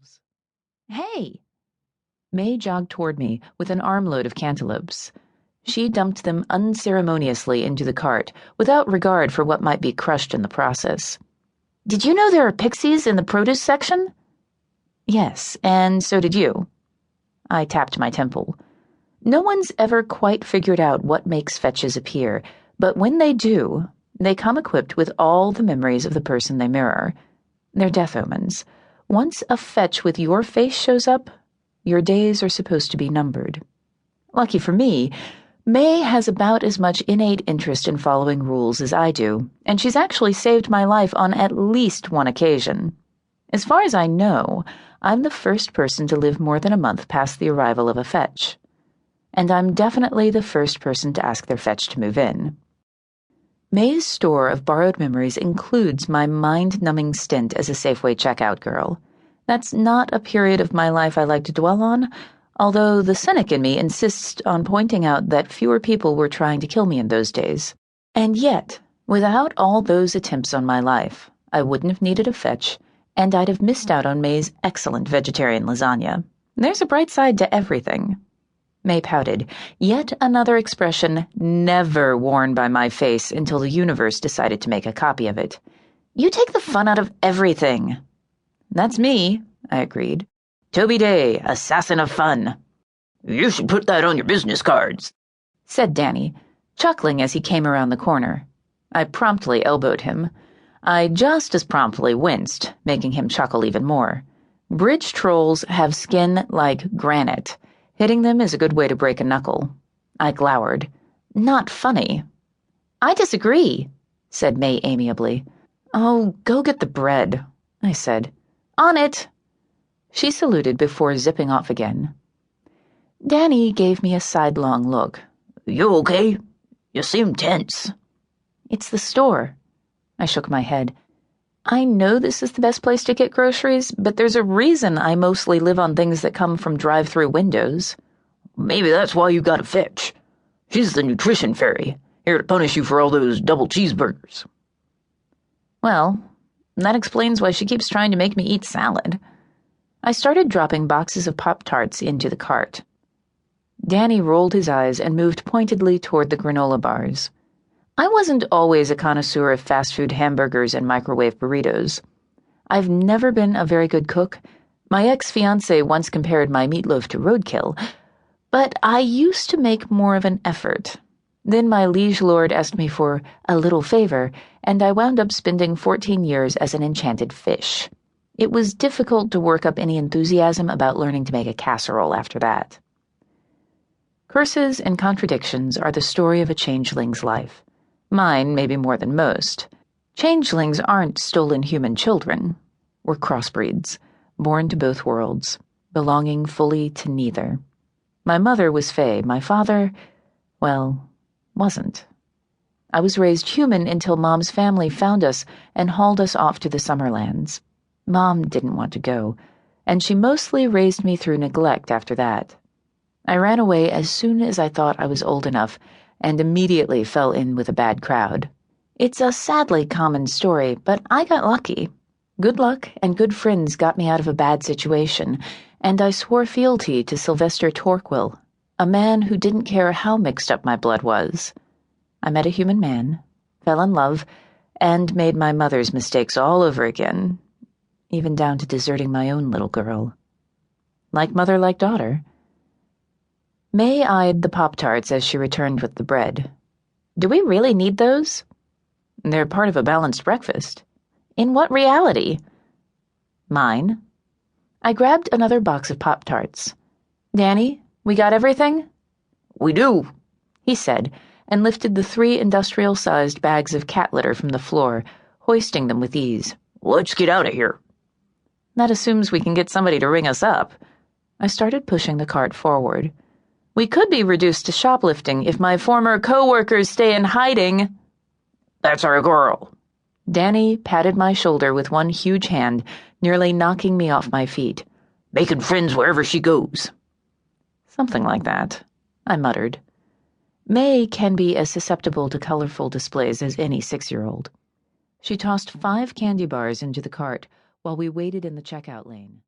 themselves. Hey! May jogged toward me with an armload of cantaloupes. She dumped them unceremoniously into the cart, without regard for what might be crushed in the process. Did you know there are pixies in the produce section? Yes, and so did you. I tapped my temple. No one's ever quite figured out what makes fetches appear, but when they do, they come equipped with all the memories of the person they mirror. They're death omens. Once a fetch with your face shows up, your days are supposed to be numbered. Lucky for me, May has about as much innate interest in following rules as I do, and she's actually saved my life on at least one occasion. As far as I know, I'm the first person to live more than a month past the arrival of a fetch. And I'm definitely the first person to ask their fetch to move in. May's store of borrowed memories includes my mind-numbing stint as a Safeway checkout girl. That's not a period of my life I like to dwell on, although the cynic in me insists on pointing out that fewer people were trying to kill me in those days. And yet, without all those attempts on my life, I wouldn't have needed a fetch, and I'd have missed out on May's excellent vegetarian lasagna. There's a bright side to everything. May pouted, yet another expression never worn by my face until the universe decided to make a copy of it. You take the fun out of everything. That's me, I agreed. Toby Daye, assassin of fun. You should put that on your business cards, said Danny, chuckling as he came around the corner. I promptly elbowed him. I just as promptly winced, making him chuckle even more. Bridge trolls have skin like granite. Hitting them is a good way to break a knuckle. I glowered. Not funny. I disagree, said May amiably. Oh, go get the bread, I said. On it. She saluted before zipping off again. Danny gave me a sidelong look. You okay? You seem tense. It's the store. I shook my head. I know this is the best place to get groceries, but there's a reason I mostly live on things that come from drive-through windows. Maybe that's why you got a fetch. She's the nutrition fairy, here to punish you for all those double cheeseburgers. Well, that explains why she keeps trying to make me eat salad. I started dropping boxes of Pop-Tarts into the cart. Danny rolled his eyes and moved pointedly toward the granola bars. I wasn't always a connoisseur of fast food hamburgers and microwave burritos. I've never been a very good cook. My ex-fiancé once compared my meatloaf to roadkill, but I used to make more of an effort. Then my liege lord asked me for a little favor, and I wound up spending 14 years as an enchanted fish. It was difficult to work up any enthusiasm about learning to make a casserole after that. Curses and contradictions are the story of a changeling's life. Mine, maybe more than most. Changelings aren't stolen human children. We're crossbreeds, born to both worlds, belonging fully to neither. My mother was Fae. My father, well, wasn't. I was raised human until Mom's family found us and hauled us off to the Summerlands. Mom didn't want to go, and she mostly raised me through neglect after that. I ran away as soon as I thought I was old enough, and immediately fell in with a bad crowd. It's a sadly common story, but I got lucky. Good luck and good friends got me out of a bad situation, and I swore fealty to Sylvester Torquill, a man who didn't care how mixed up my blood was. I met a human man, fell in love, and made my mother's mistakes all over again, even down to deserting my own little girl. Like mother, like daughter. May eyed the Pop-Tarts as she returned with the bread. Do we really need those? They're part of a balanced breakfast. In what reality? Mine. I grabbed another box of Pop-Tarts. Danny, we got everything? We do, he said, and lifted the 3 industrial-sized bags of cat litter from the floor, hoisting them with ease. Let's get out of here. That assumes we can get somebody to ring us up. I started pushing the cart forward. We could be reduced to shoplifting if my former co-workers stay in hiding. That's our girl. Danny patted my shoulder with one huge hand, nearly knocking me off my feet. Making friends wherever she goes. Something like that, I muttered. May can be as susceptible to colorful displays as any 6-year-old. She tossed 5 candy bars into the cart while we waited in the checkout lane.